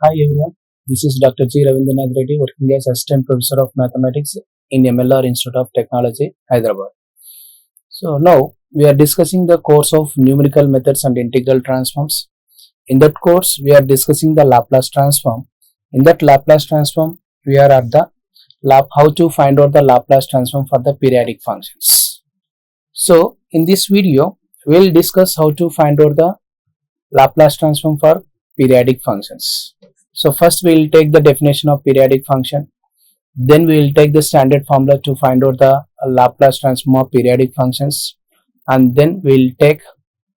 Hi everyone, this is Dr. G. Ravindranath Reddy working as Assistant Professor of Mathematics in MLR Institute of Technology, Hyderabad. So now we are discussing the course of numerical methods and integral transforms. In that course we are discussing the Laplace transform. In that Laplace transform we are at the how to find out the Laplace transform for the periodic functions. So in this video we will discuss how to find out the Laplace transform for periodic functions. So first we will take the definition of periodic function, then we will take the standard formula to find out the Laplace transform of periodic functions, and then we will take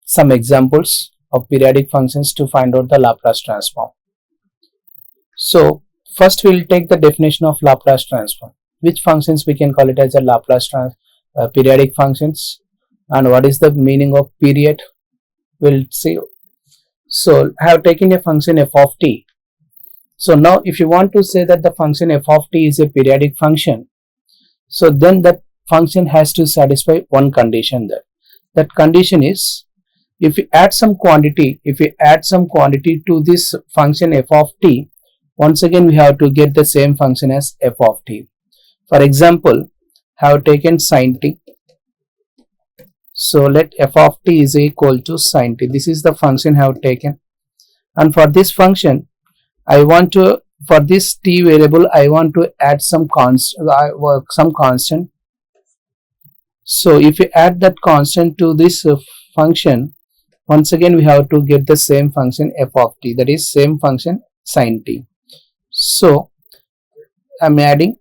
some examples of periodic functions to find out the Laplace transform. So first we will take the definition of Laplace transform. Which functions we can call it as a Laplace periodic functions, and what is the meaning of period, we will see. So I have taken a function f of t. So now if you want to say that the function f of t is a periodic function, so then that function has to satisfy one condition there. That condition is, if you add some quantity to this function f of t, once again we have to get the same function as f of t. For example, I have taken sin t. So let f of t is equal to sin t. This is the function I have taken, and for this function I want to, for this t variable I want to add some constant. So if you add that constant to this function, once again we have to get the same function f of t, that is same function sin t. So I am adding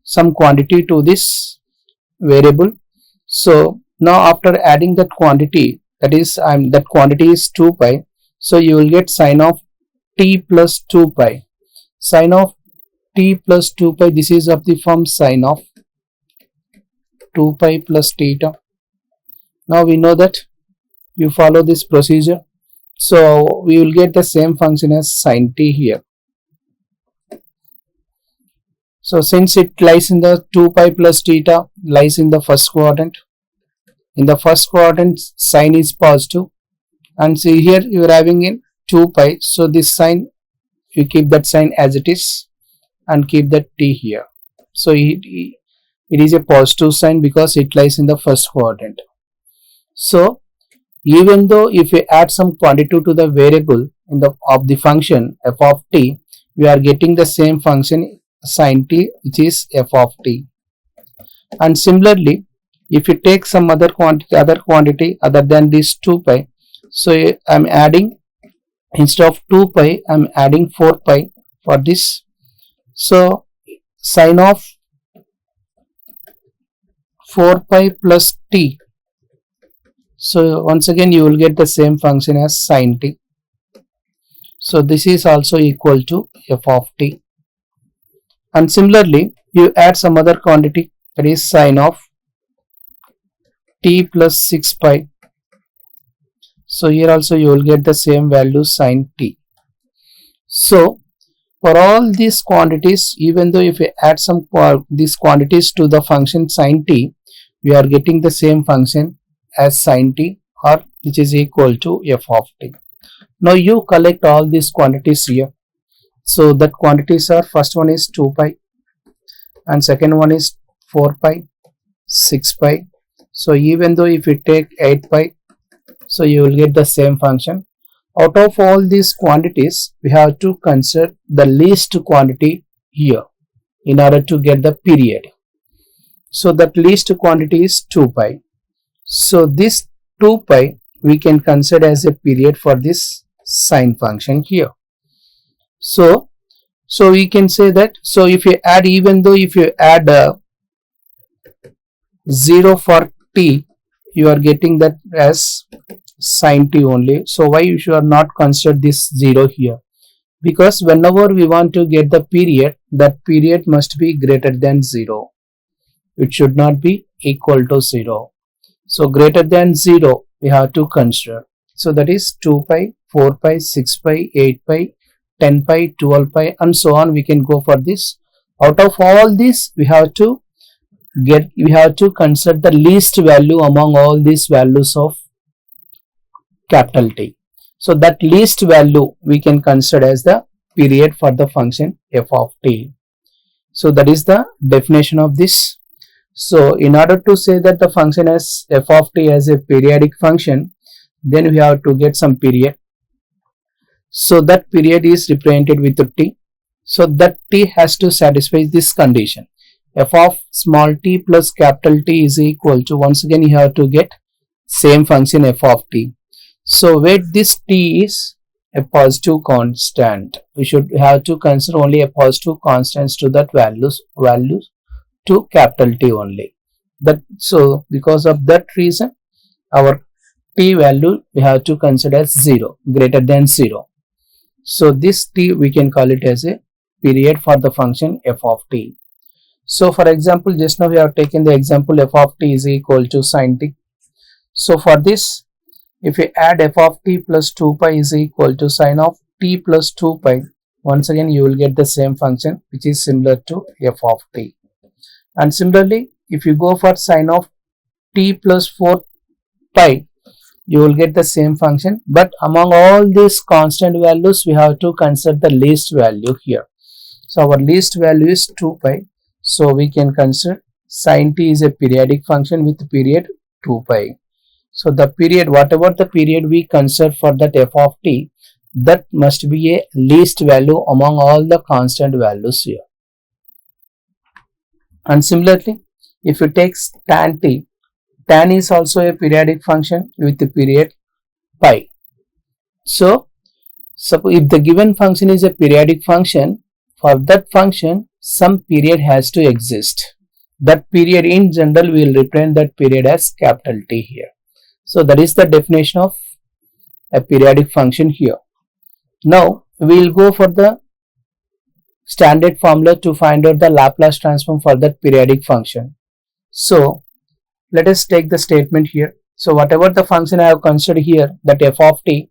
some quantity to this variable. So now after adding that quantity, that is that quantity is 2 pi, so you will get sin of t plus 2 pi. Sin of t plus 2 pi, this is of the form sin of 2 pi plus theta. Now we know that you follow this procedure, so we will get the same function as sin t here. So since it lies in the 2 pi plus theta lies in the first quadrant, in the first quadrant sign is positive, and see here you are having in 2 pi, so this sign you keep that sign as it is and keep that t here. So it is a positive sign because it lies in the first quadrant. So even though if we add some quantity to the variable in the of the function f of t, we are getting the same function sin t, which is f of t. And similarly, if you take some other quantity other than this 2 pi, so I am adding, instead of 2 pi I am adding 4 pi for this. So sin of 4 pi plus t, so once again you will get the same function as sin t. So this is also equal to f of t. And similarly you add some other quantity, that is sin of t plus 6 pi. So here also you will get the same value sin t. So for all these quantities, even though if we add some these quantities to the function sin t, we are getting the same function as sin t, or which is equal to f of t. Now you collect all these quantities here. So that quantities are, first one is 2 pi and second one is 4 pi, 6 pi. So even though if you take 8 pi, so you will get the same function. Out of all these quantities, we have to consider the least quantity here in order to get the period. So that least quantity is 2 pi. So this 2 pi we can consider as a period for this sine function here. So we can say that, so if you add, even though if you add 0 for t, you are getting that as sin t only. So why you should not consider this 0 here? Because whenever we want to get the period, that period must be greater than 0. It should not be equal to 0. So greater than 0 we have to consider. So that is 2 pi, 4 pi, 6 pi, 8 pi, 10 pi, 12 pi, and so on. We can go for this. Out of all this we have to consider the least value among all these values of capital T. So that least value we can consider as the period for the function f of t. So that is the definition of this. So in order to say that the function as f of t as a periodic function, then we have to get some period. So that period is represented with t. So that t has to satisfy this condition. F of small t plus capital T is equal to, once again you have to get same function f of t. So where this t is a positive constant, we should have to consider only a positive constants to that values to capital T only. So because of that reason, our t value we have to consider as 0, greater than 0. So this t we can call it as a period for the function f of t. So for example, just now we have taken the example f of t is equal to sin t. So for this, if we add f of t plus 2 pi is equal to sin of t plus 2 pi, once again you will get the same function which is similar to f of t. And similarly, if you go for sin of t plus 4 pi, you will get the same function, but among all these constant values we have to consider the least value here. So our least value is 2 pi. So we can consider sin t is a periodic function with period 2 pi. So the period, whatever the period we consider for that f of t, that must be a least value among all the constant values here. And similarly, if you take tan t, tan is also a periodic function with the period pi. So if the given function is a periodic function, for that function some period has to exist. That period in general we will represent that period as capital T here. So that is the definition of a periodic function here. Now we will go for the standard formula to find out the Laplace transform for that periodic function. So let us take the statement here. So whatever the function I have considered here, that f of t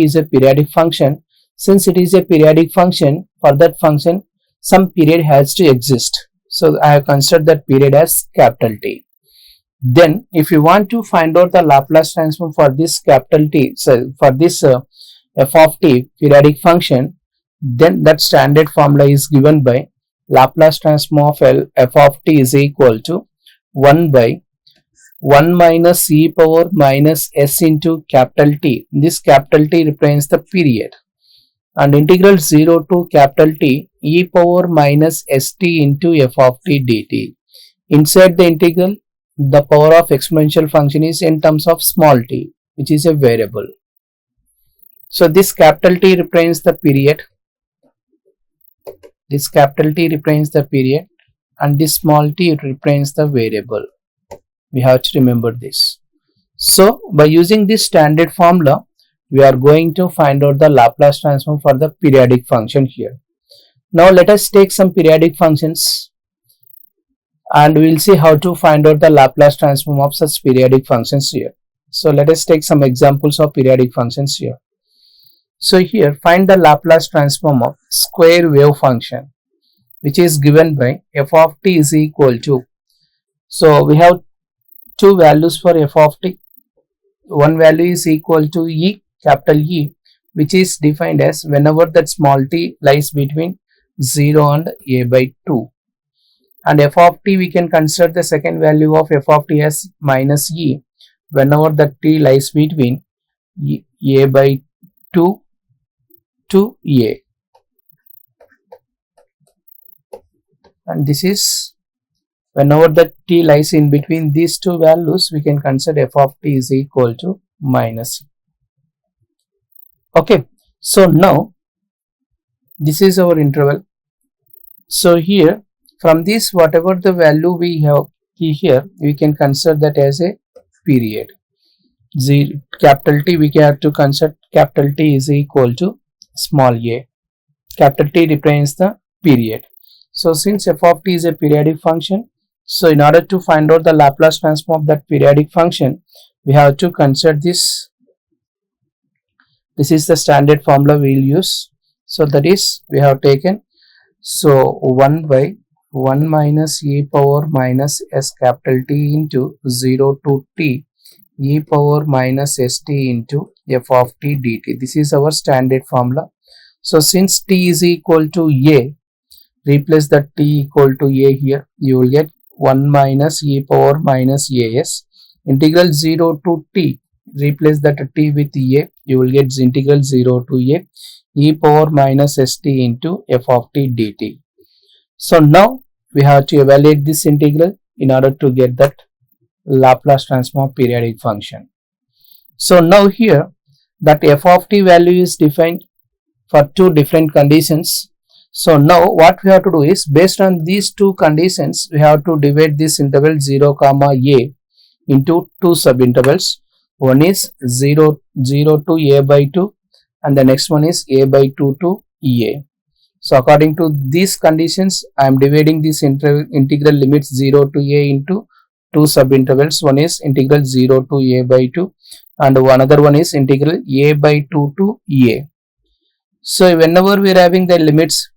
is a periodic function. Since it is a periodic function, for that function some period has to exist. So I have considered that period as capital T. Then if you want to find out the Laplace transform for this capital T, so for this f of t periodic function, then that standard formula is given by Laplace transform of f of t is equal to 1 by 1 minus e power minus s into capital T. This capital T represents the period, and integral 0 to capital T e power minus st into f of t dt. Inside the integral, the power of exponential function is in terms of small t, which is a variable. So this capital T represents the period. This capital T represents the period, and this small t represents the variable. We have to remember this. So by using this standard formula, we are going to find out the Laplace transform for the periodic function here. Now let us take some periodic functions and we will see how to find out the Laplace transform of such periodic functions here. So let us take some examples of periodic functions here. So here find the Laplace transform of square wave function, which is given by f of t is equal to, so we have two values for f of t. One value is equal to e, capital E, which is defined as whenever that small t lies between 0 and a by 2. And f of t we can consider the second value of f of t as minus e whenever the t lies between a by 2 to a. And this is whenever the t lies in between these two values, we can consider f of t is equal to minus e. Okay, so now this is our interval. So here from this, whatever the value we have here, we can consider that as a period. Capital T we have to consider capital T is equal to small a. Capital T represents the period. So since f of t is a periodic function, so in order to find out the Laplace transform of that periodic function, we have to consider this. This is the standard formula we will use. So that is, we have taken, so 1 by 1 minus e power minus s capital T into 0 to t e power minus st into f of t dt. This is our standard formula. So since t is equal to a, replace the t equal to a here. You will get 1 minus e power minus as. Integral 0 to t. Replace that t with a. You will get integral 0 to a e power minus st into f of t dt. So now we have to evaluate this integral in order to get that Laplace transform periodic function. So now here that f of t value is defined for two different conditions. So now what we have to do is, based on these two conditions, we have to divide this interval 0 comma a into two subintervals. One is 0 to a by 2 and the next one is a by 2 to a. So according to these conditions, I am dividing this integral limits 0 to a into two subintervals. One is integral 0 to a by 2 and another one is integral a by 2 to a. So whenever we are having the limits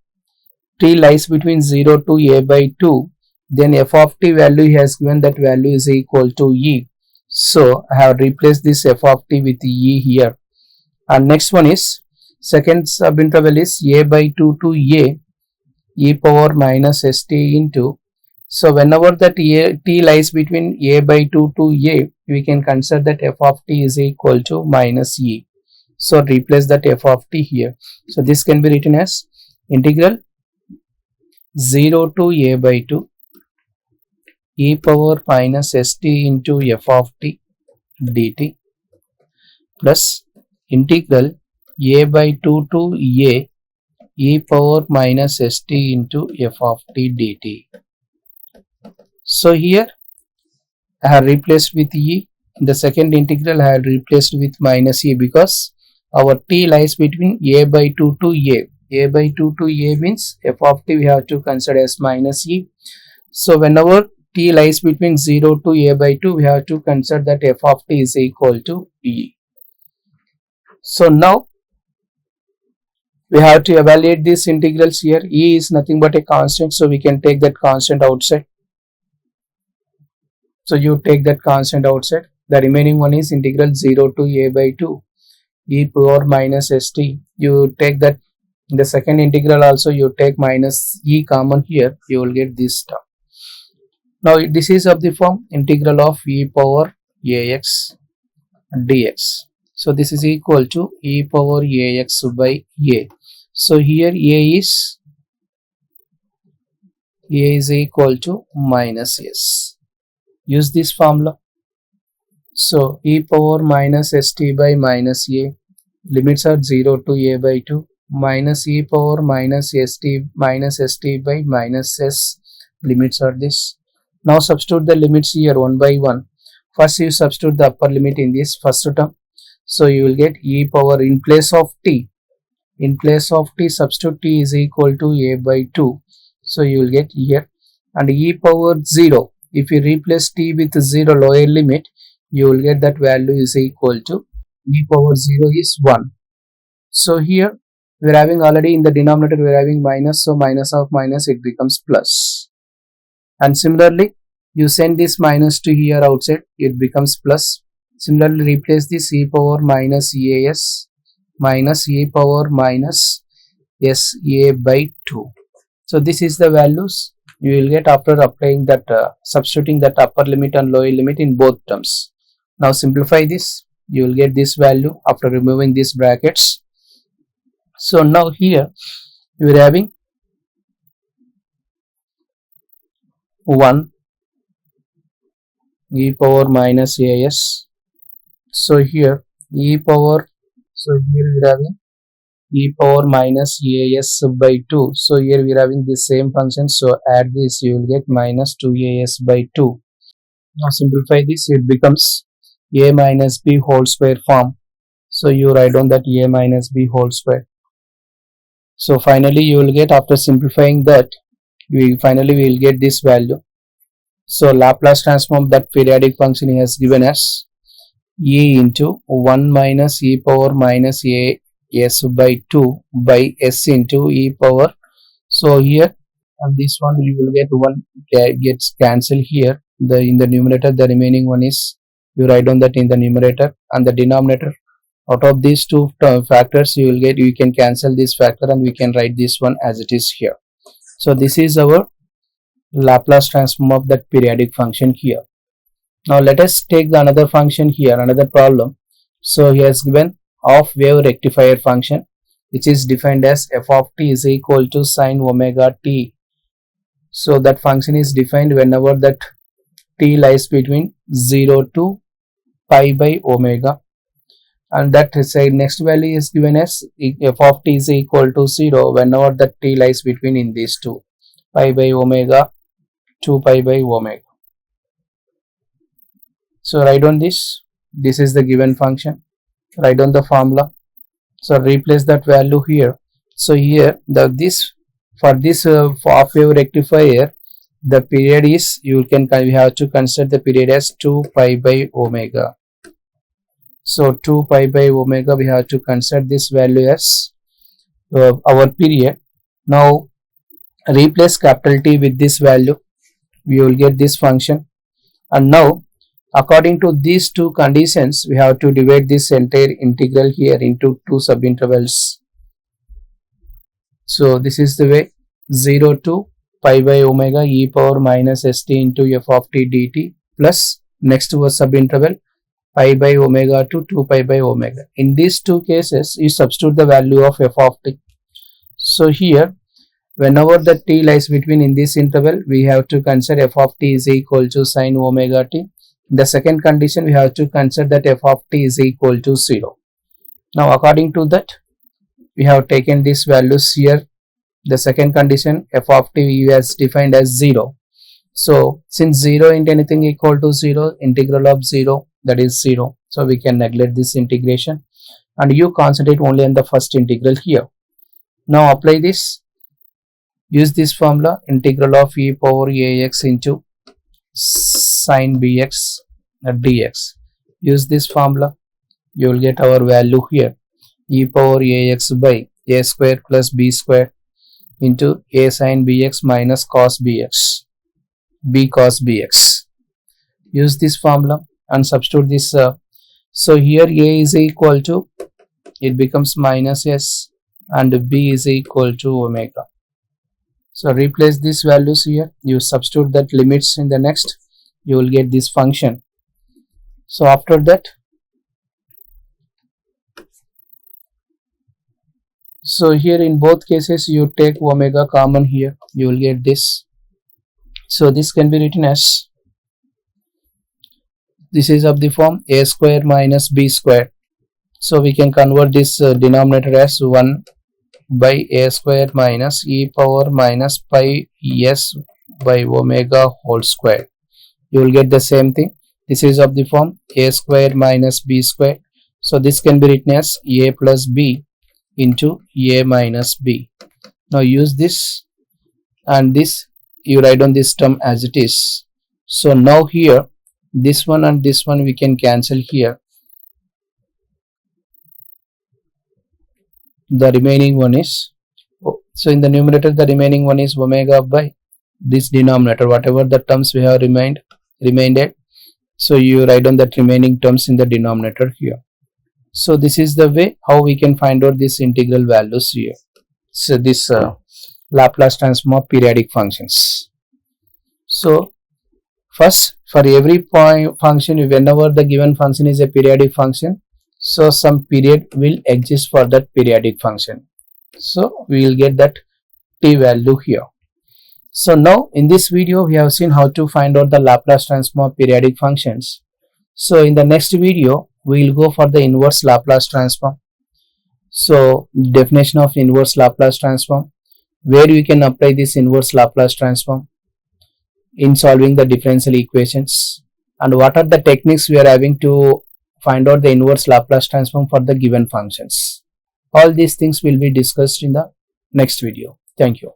t lies between 0 to a by 2, then f of t value has given that value is equal to e. So I have replaced this f of t with e here. And next one is, second subinterval is a by 2 to a e power minus st into. So whenever that t lies between a by 2 to a, we can consider that f of t is equal to minus e. So replace that f of t here. So this can be written as integral 0 to a by 2 e power minus st into f of t dt plus integral a by 2 to a e power minus st into f of t dt. So here I have replaced with e. In the second integral I have replaced with minus e because our t lies between a by 2 to a. A by 2 to a means f of t we have to consider as minus e. So whenever t lies between 0 to a by 2, we have to consider that f of t is equal to e. So now we have to evaluate these integrals here. E is nothing but a constant, so we can take that constant outside. So you take that constant outside. The remaining one is integral 0 to a by 2 e power minus st. You take that in the second integral also, you take minus e common here, you will get this term. Now this is of the form integral of e power ax dx. So this is equal to e power ax by a. So here a is equal to minus s. Use this formula. So e power minus st by minus a, limits are 0 to a by 2, minus e power minus st by minus s, limits are this. Now substitute the limits here one by one. First you substitute the upper limit in this first term. So you will get e power in place of t. In place of t, substitute t is equal to a by 2. So you will get here, and e power 0. If you replace t with 0 lower limit, you will get that value is equal to e power 0 is 1. So here we are having already in the denominator we are having minus, so minus of minus it becomes plus. And similarly you send this minus to here outside, it becomes plus. Similarly replace this e power minus as minus e power minus sa by 2. So this is the values you will get after applying that substituting that upper limit and lower limit in both terms. Now simplify this, you will get this value after removing these brackets. So now here we are having 1 e power minus as. So here e power, so here we are having e power minus as by 2. So here we are having the same function, so add this, you will get minus 2as by 2. Now simplify this, it becomes a minus b whole square form. So you write down that a minus b whole square. So finally you will get, after simplifying that, we will get this value. So Laplace transform that periodic function has given us e into 1 minus e power minus a s by 2 by s into e power. So here on this one you will get 1 gets cancelled here. In the numerator the remaining one is you write down that in the numerator, and the denominator, out of these two factors you can cancel this factor and we can write this one as it is here. So this is our Laplace transform of that periodic function here. Now let us take the another function here, another problem. So he has given half wave rectifier function, which is defined as f of t is equal to sine omega t. So that function is defined whenever that t lies between 0 to pi by omega, and that next value is given as f of t is equal to 0 whenever that t lies between in these two, pi by omega to pi by omega. So write down this is the given function, write down the formula. So replace that value here. So here for this half wave rectifier, the period is we have to consider the period as 2 pi by omega. So 2 pi by omega, we have to consider this value as our period. Now replace capital T with this value, we will get this function. And now according to these two conditions, we have to divide this entire integral here into two subintervals. So this is the way: 0 to pi by omega e power minus st into f of t dt, plus next to a subinterval pi by omega to 2 pi by omega. In these two cases, you substitute the value of f of t. So here, whenever the t lies between in this interval, we have to consider f of t is equal to sine omega t. In the second condition, we have to consider that f of t is equal to 0. Now according to that, we have taken these values here. The second condition, f of t is defined as 0. So since 0 into anything equal to 0, integral of 0, that is 0. So we can neglect this integration and you concentrate only on the first integral here. Now apply this. Use this formula, integral of e power ax into sine bx dx. Use this formula, you will get our value here, e power ax by a square plus b square into a sine bx minus cos bx, b cos bx. Use this formula and substitute this. So here a is equal to, it becomes minus s, and b is equal to omega. So replace these values here, you substitute that limits in the next, you will get this function. So after that, so here in both cases you take omega common here, you will get this. So this can be written as, this is of the form a square minus b square. So we can convert this denominator as 1 by a square minus e power minus pi s by omega whole square. You will get the same thing. This is of the form a square minus b square. So this can be written as a plus b into a minus b. Now use this and this, you write on this term as it is. So now here, this one and this one we can cancel here. The remaining one is, so in the numerator the remaining one is omega by this denominator, whatever the terms we have remained. So you write down that remaining terms in the denominator here. So this is the way how we can find out this integral values here. So this Laplace transform of periodic functions. So first, for every point function, whenever the given function is a periodic function, so some period will exist for that periodic function. So we will get that t value here. So now in this video we have seen how to find out the Laplace transform of periodic functions. So in the next video we will go for the inverse Laplace transform. So definition of inverse Laplace transform, where we can apply this inverse Laplace transform in solving the differential equations, and what are the techniques we are having to find out the inverse Laplace transform for the given functions. All these things will be discussed in the next video. Thank you.